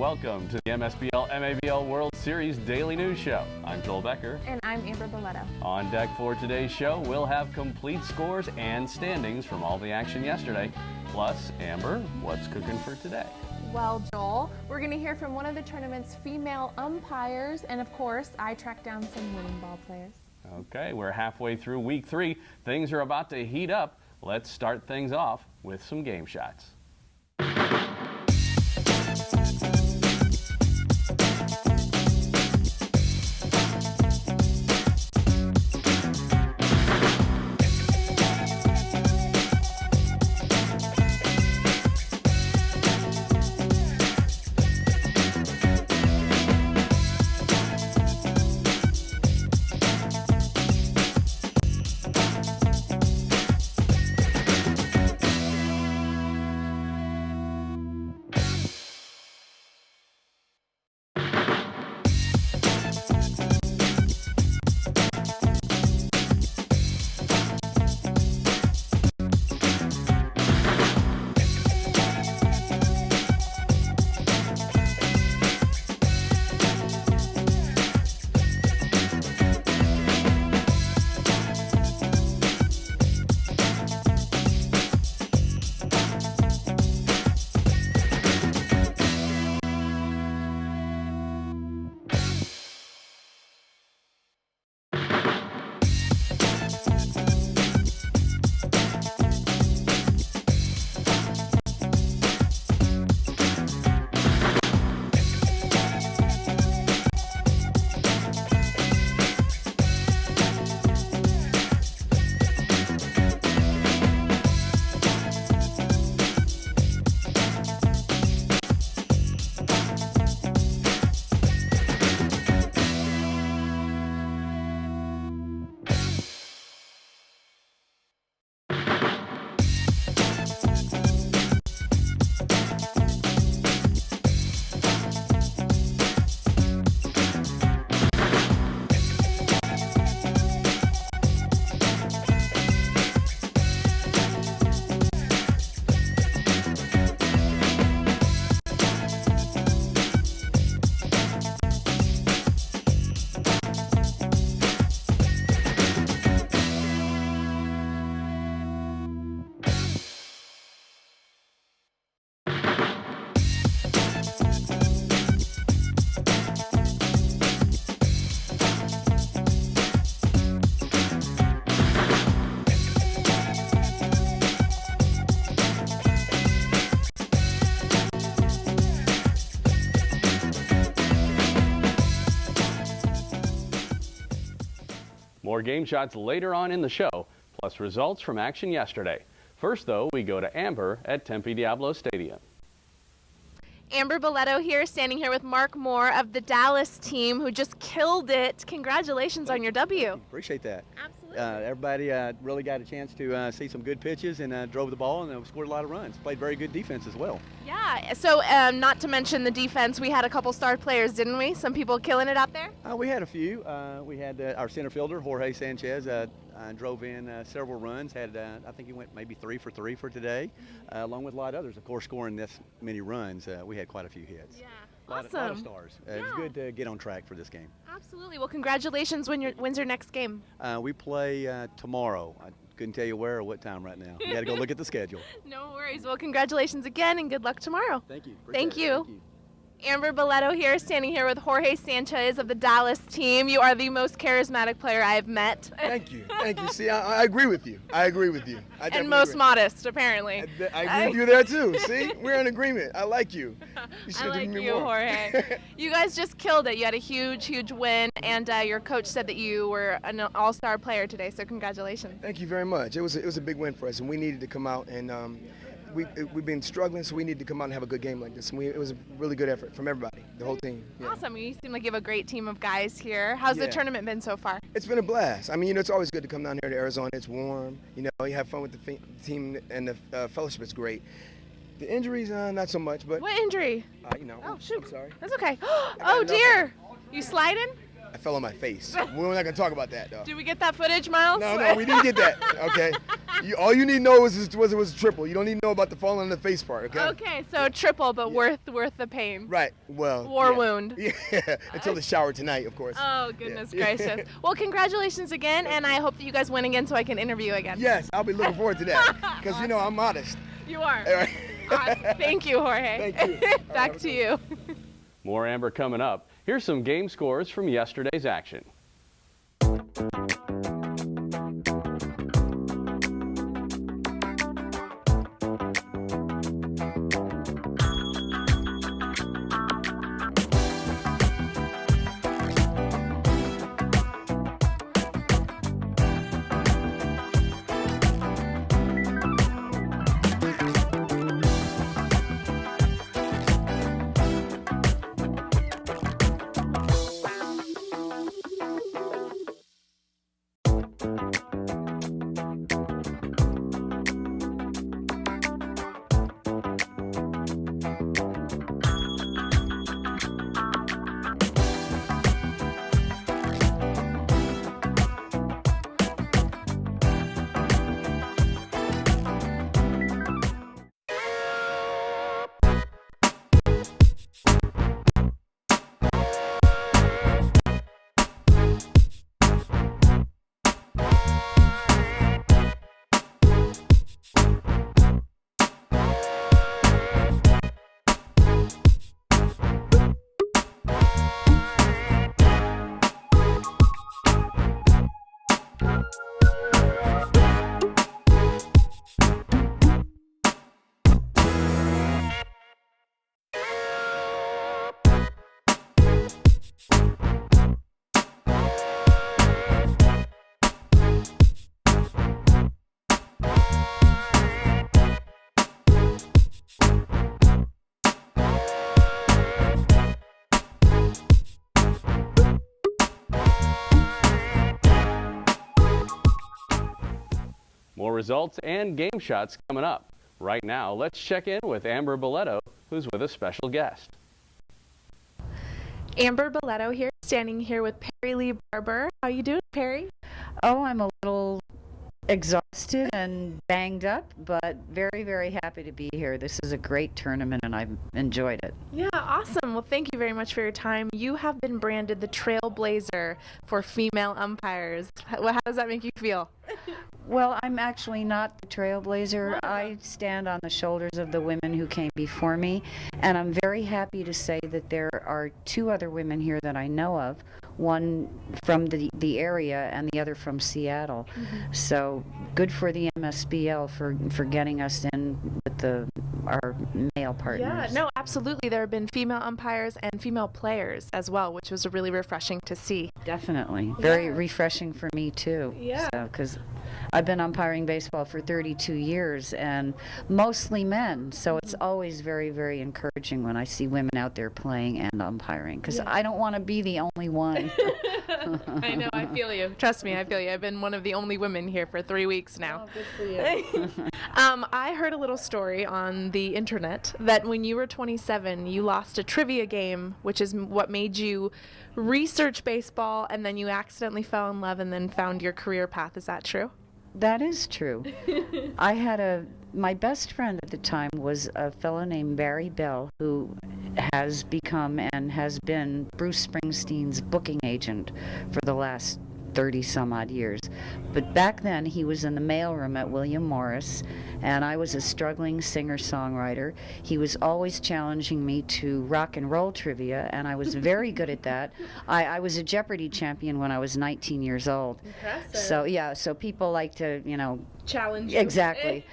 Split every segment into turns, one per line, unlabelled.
welcome to the MSBL-MABL World Series Daily News Show. I'm Joel Becker.
And I'm Amber Boletto.
On deck for today's show, we'll have complete scores and standings from all the action yesterday. Plus, Amber, what's cooking for today?
Well, Joel, we're going to hear from one of the tournament's female umpires, and of course, I tracked down some winning ball players.
Okay, we're halfway through week 3. Things are about to heat up. Let's start things off with some game shots. More game shots later on in the show, plus results from action yesterday. First, though, we go to Amber at Tempe Diablo Stadium.
Amber Boletto here, standing here with Mark Moore of the Dallas team, who just killed it. Congratulations on your W.
Appreciate that.
Absolutely.
Everybody really got a chance to see some good pitches and drove the ball and scored a lot of runs. Played very good defense as well.
Yeah, so not to mention the defense, we had a couple star players, didn't we? Some people killing it out there?
We had a few. We had our center fielder, Jorge Sanchez, drove in several runs. Had I think he went maybe 3 for 3 for today, along with a lot of others. Of course, scoring this many runs, we had quite a few hits.
Yeah.
A lot of stars. It was good to get on track for this game.
Absolutely. Well, congratulations. When's your next game?
We play tomorrow. I couldn't tell you where or what time right now. You got to go look at the schedule.
No worries. Well, congratulations again and good luck tomorrow.
Thank you.
Thank you. Amber Boletto here, standing here with Jorge Sanchez of the Dallas team. You are the most charismatic player I've met.
Thank you. Thank you. See, I agree with you. I agree with you.
And most modest, apparently.
I agree with you there, too. See, we're in agreement. I like you.
I like you, Jorge. You guys just killed it. You had a huge, huge win, and your coach said that you were an all-star player today, so congratulations.
Thank you very much. It was a big win for us, and we needed to come out and we've been struggling, so we need to come out and have a good game like this. And it was a really good effort from everybody, the whole team. Yeah.
Awesome. You seem like you have a great team of guys here. How's the tournament been so far?
It's been a blast. I mean, it's always good to come down here to Arizona. It's warm. You have fun with the team, and the fellowship is great. The injuries, not so much, but.
What injury?
Oh, shoot. I'm sorry.
That's okay. Oh, dear. You sliding?
I fell on my face. We're not going to talk about that, though.
Did we get that footage, Miles?
No, we didn't get that. Okay. All you need to know was it was a triple. You don't need to know about the falling on the face part, okay?
Okay, so triple, but worth the pain.
Right. Well.
War wound.
Yeah. Until the shower tonight, of course.
Oh, goodness gracious. Well, congratulations again, and I hope that you guys win again so I can interview again.
Yes, I'll be looking forward to that because
Awesome.
I'm modest.
You are.
All right.
Awesome. Thank you, Jorge.
Thank you.
Back to you.
More Amber coming up. Here's some game scores from yesterday's action. More results and game shots coming up. Right now, let's check in with Amber Boletto, who's with a special guest.
Amber Boletto here, standing here with Perry Lee Barber. How you doing, Perry?
Oh, I'm a little exhausted and banged up, but very, very happy to be here. This is a great tournament, and I've enjoyed it.
Yeah, awesome. Well, thank you very much for your time. You have been branded the Trailblazer for female umpires. How does that make you feel?
Well, I'm actually not the trailblazer. I stand on the shoulders of the women who came before me, and I'm very happy to say that there are two other women here that I know of, one from the area and the other from Seattle. Mm-hmm. So good for the MSBL for getting us in with our male partners.
Yeah, no, absolutely. There have been female umpires and female players as well, which was really refreshing to see.
Definitely. Very refreshing for me, too.
Yeah.
Because I've been umpiring baseball for 32 years, and mostly men, so it's always very, very encouraging when I see women out there playing and umpiring, because I don't want to be the only one.
I know, I feel you. Trust me, I feel you. I've been one of the only women here for 3 weeks now.
Oh, good for you.
I heard a little story on the internet that when you were 27, you lost a trivia game, which is what made you research baseball, and then you accidentally fell in love and then found your career path. Is that true?
That is true. I had my best friend at the time was a fellow named Barry Bell, who has become and has been Bruce Springsteen's booking agent for the last 30 some odd years. But back then he was in the mailroom at William Morris, and I was a struggling singer-songwriter. He was always challenging me to rock and roll trivia, and I was very good at that. I was a Jeopardy champion when I was 19 years old.
Impressive.
So people like to,
challenge you.
Exactly.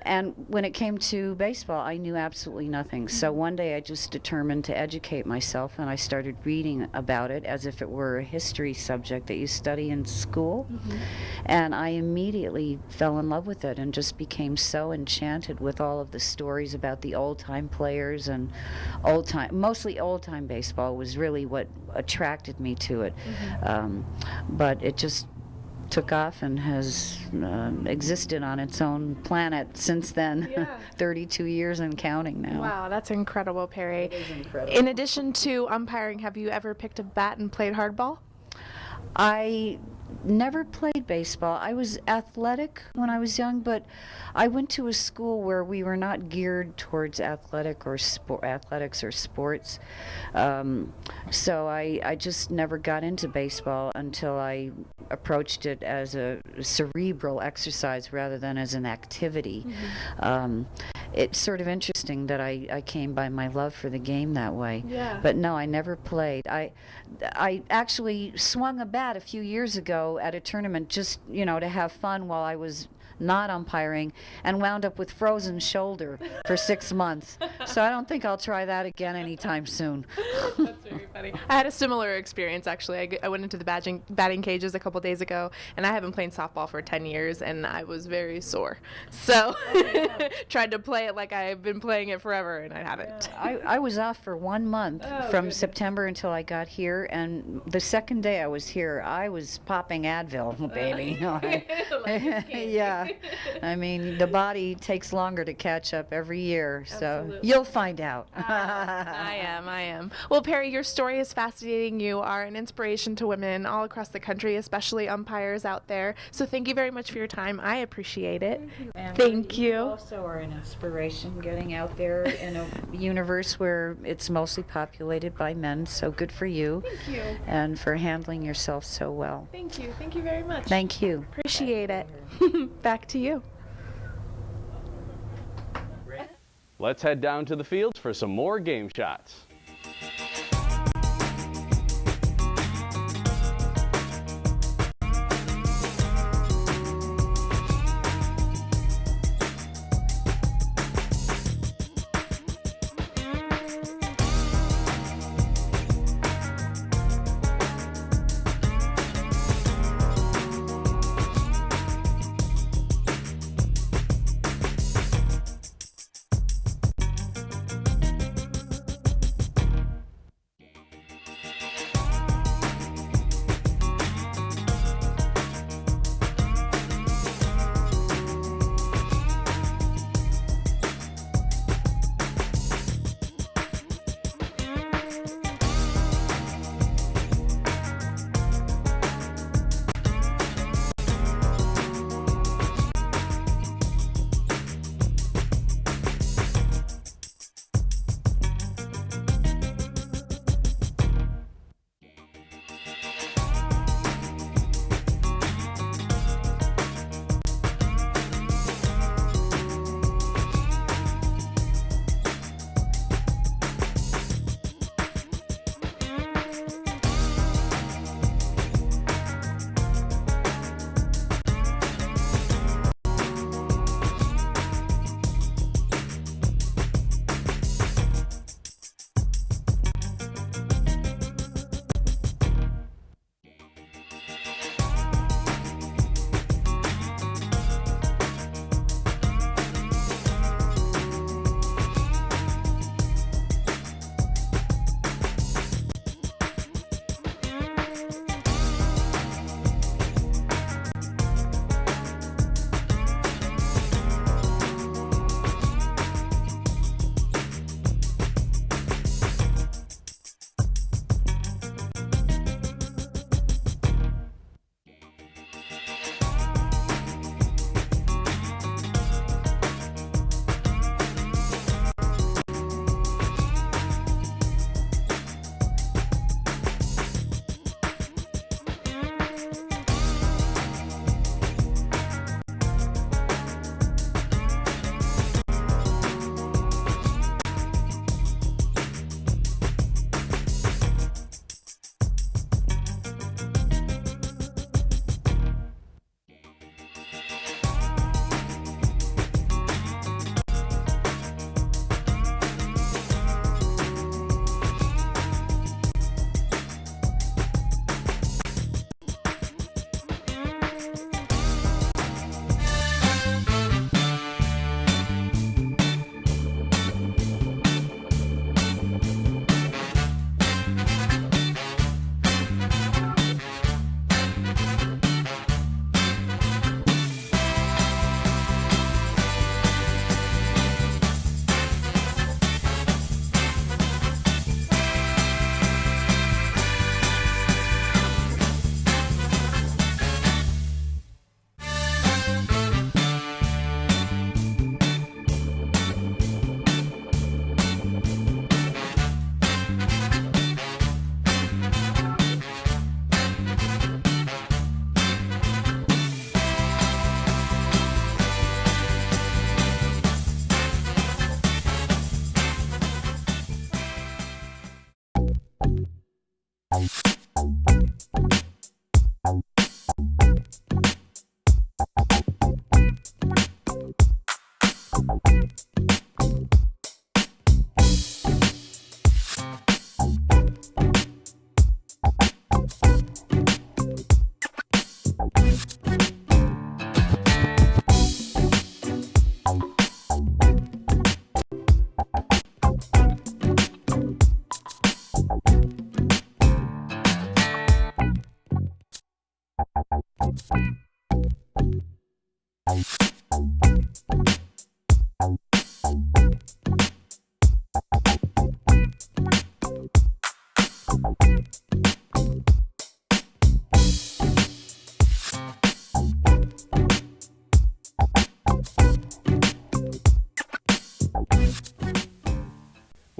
And when it came to baseball, I knew absolutely nothing. So one day I just determined to educate myself, and I started reading about it as if it were a history subject that you study in school. Mm-hmm. And I immediately fell in love with it and just became so enchanted with all of the stories about the old-time players and mostly old-time baseball was really what attracted me to it. Mm-hmm. But it just took off and has existed on its own planet since then.
Yeah.
32 years and counting now.
Wow, that's incredible, Perry.
It is incredible.
In addition to umpiring, have you ever picked a bat and played hardball?
I never played baseball. I was athletic when I was young, but I went to a school where we were not geared towards athletics or sports. So I just never got into baseball until I approached it as a cerebral exercise rather than as an activity. It's sort of interesting that I came by my love for the game that way.
Yeah.
But no, I never played. I actually swung a bat a few years ago at a tournament just, to have fun while I was not umpiring, and wound up with frozen shoulder for 6 months. So I don't think I'll try that again anytime soon.
That's very funny. I had a similar experience, actually. I went into the batting cages a couple days ago, and I haven't played softball for 10 years, and I was very sore. So tried to play it like I've been playing it forever, and I haven't.
I was off for 1 month from September until I got here, and the second day I was here, I was popping Advil, baby. Yeah. I mean, the body takes longer to catch up every year, so
Absolutely.
you'll find out.
I am. Well, Perry, your story is fascinating. You are an inspiration to women all across the country, especially umpires out there. So thank you very much for your time. I appreciate it. Thank you.
You also are an inspiration getting out there in a universe where it's mostly populated by men, so good for you.
Thank you.
And for handling yourself so well.
Thank you. Thank you very much.
Thank you.
Appreciate it. Back to you.
Let's head down to the fields for some more game shots.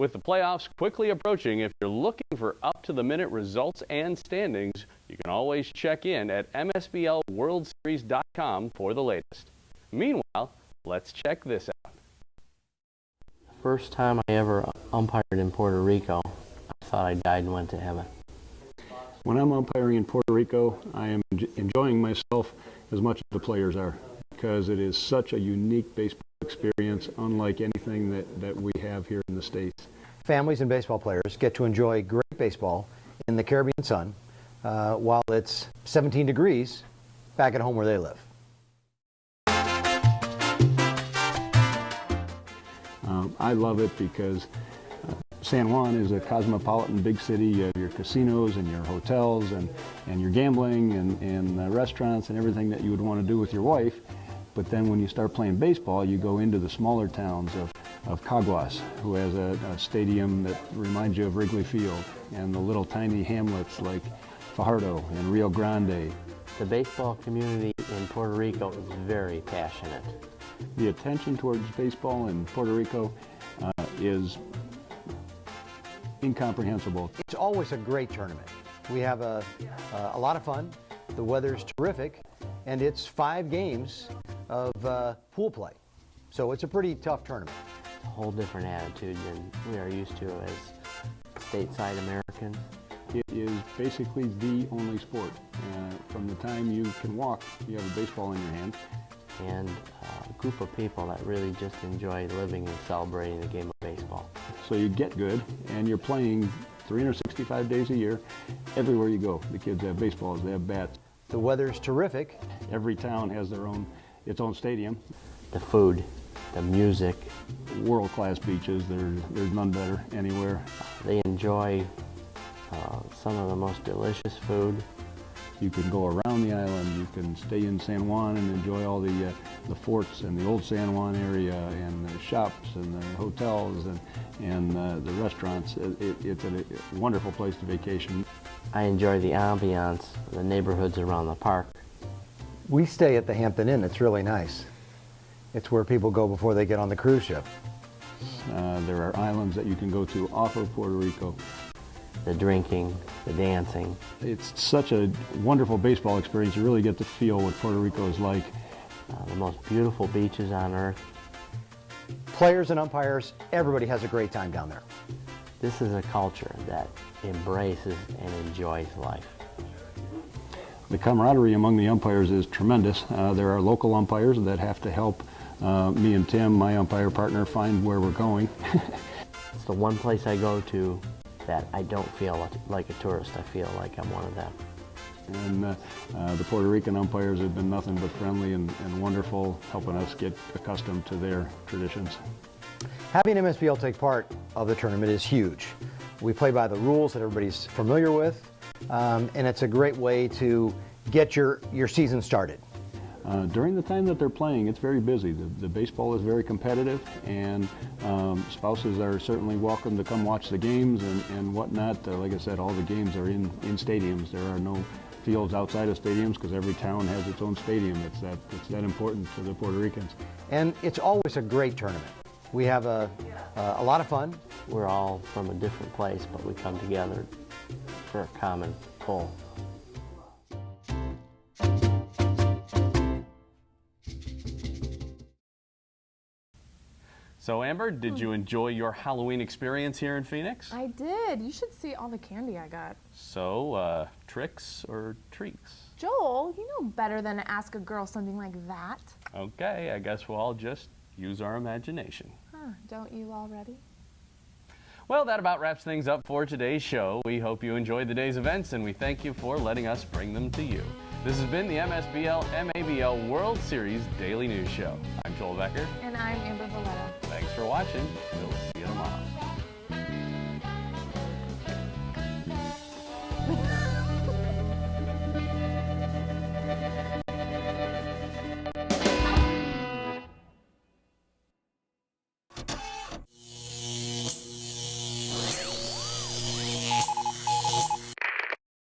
With the playoffs quickly approaching, if you're looking for up-to-the-minute results and standings, you can always check in at MSBLWorldSeries.com for the latest. Meanwhile, let's check this out.
First time I ever umpired in Puerto Rico, I thought I died and went to heaven.
When I'm umpiring in Puerto Rico, I am enjoying myself as much as the players are, because it is such a unique baseball experience, unlike anything that we have here in the States.
Families and baseball players get to enjoy great baseball in the Caribbean sun while it's 17 degrees back at home where they live.
I love it because San Juan is a cosmopolitan big city. You have your casinos and your hotels and your gambling and restaurants and everything that you would want to do with your wife. But then when you start playing baseball, you go into the smaller towns of Caguas, who has a stadium that reminds you of Wrigley Field, and the little tiny hamlets like Fajardo and Rio Grande.
The baseball community in Puerto Rico is very passionate.
The attention towards baseball in Puerto Rico is incomprehensible.
It's always a great tournament. We have a lot of fun. The weather's terrific, and it's 5 games of pool play. So it's a pretty tough tournament.
It's a whole different attitude than we are used to as stateside Americans.
It is basically the only sport. From the time you can walk, you have a baseball in your hand.
And a group of people that really just enjoy living and celebrating the game of baseball.
So you get good, and you're playing 365 days a year. Everywhere you go, the kids have baseballs, they have bats.
The weather's terrific.
Every town has its own stadium.
The food, the music.
World-class beaches, there's none better anywhere.
They enjoy some of the most delicious food.
You can go around the island, you can stay in San Juan and enjoy all the forts and the old San Juan area and the shops and the hotels and the restaurants. It's a wonderful place to vacation.
I enjoy the ambiance, the neighborhoods around the park.
We stay at the Hampton Inn. It's really nice. It's where people go before they get on the cruise ship.
There are islands that you can go to off of Puerto Rico.
The drinking, the dancing.
It's such a wonderful baseball experience. You really get to feel what Puerto Rico is like.
The most beautiful beaches on earth.
Players and umpires, everybody has a great time down there.
This is a culture that embraces and enjoys life.
The camaraderie among the umpires is tremendous. There are local umpires that have to help me and Tim, my umpire partner, find where we're going.
It's the one place I go to that I don't feel like a tourist. I feel like I'm one of them.
And the Puerto Rican umpires have been nothing but friendly and wonderful, helping us get accustomed to their traditions.
Having MSBL take part of the tournament is huge. We play by the rules that everybody's familiar with, and it's a great way to get your season started.
During the time that they're playing, it's very busy. The baseball is very competitive, and spouses are certainly welcome to come watch the games and whatnot. Like I said, all the games are in stadiums. There are no fields outside of stadiums because every town has its own stadium. It's that important to the Puerto Ricans.
And it's always a great tournament. We have a lot of fun.
We're all from a different place, but we come together for a common goal.
So Amber, did you enjoy your Halloween experience here in Phoenix?
I did. You should see all the candy I got.
So, tricks or treats?
Joel, you know better than to ask a girl something like that.
Okay, I guess we'll all just use our imagination.
Huh, don't you already?
Well, that about wraps things up for today's show. We hope you enjoyed the day's events, and we thank you for letting us bring them to you. This has been the MSBL-MABL World Series Daily News Show. I'm Joel Becker.
And I'm Amber Valletta.
Thanks for watching. We'll